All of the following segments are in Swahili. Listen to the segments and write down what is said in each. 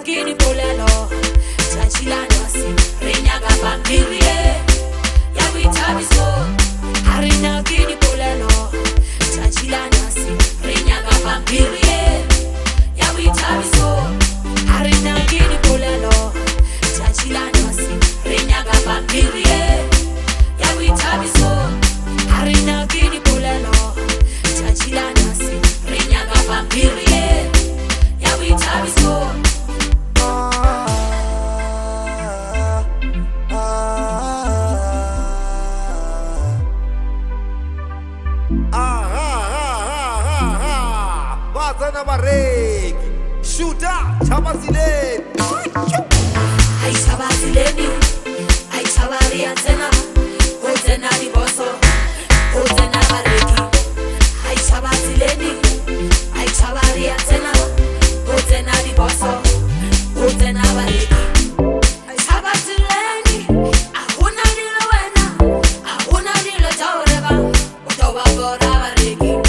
gini polelo Chachila nasi Rinyaga pampirie Yawi tabiso Harina gini polelo Chachila nasi Rinyaga pampirie Yawi tabiso Harina gini polelo Chachila nasi Rinyaga pampirie Yawi tabiso Harina gini polelo Chachila nasi Rinyaga pampirie Yawi tabiso Bazana barek Shuta Chabazile Ay Chabazileni Ay Chabari antena Hotena di boso Hotena bareki Ay Chabazileni Ay Chabari antena Hotena di boso Hotena bareki Ay Chabazileni Ahuna dilo wena Ahuna dilo jaureba Utoba bora bareki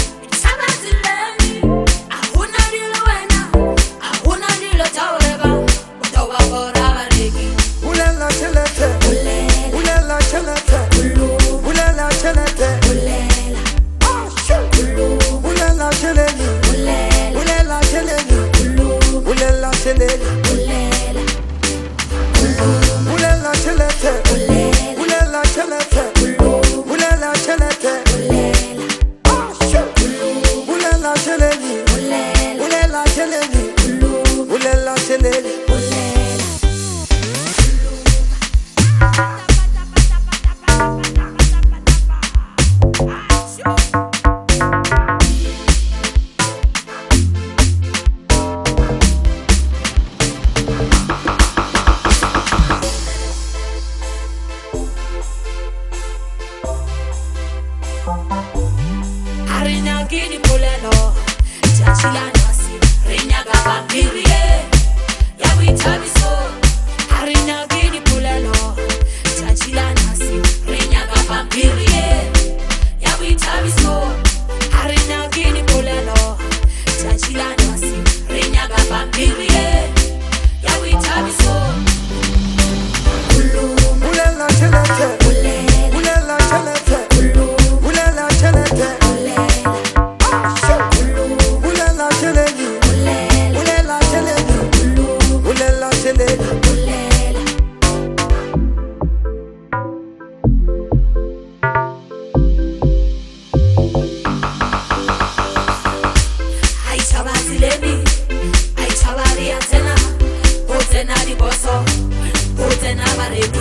Harina gini polelo Chachila nasi Rinyaga pampirie Yawi tabiso Harina gini polelo Chachila nasi Rinyaga pampirie Yawi tabiso Harina gini polelo Chachila nasi Rinyaga pampirie Yawi tabiso Ulela chelete Ulela chelete Ulela chelete Ay Chabazileni Ay Chabari antena Hotena di boso Hotena bareki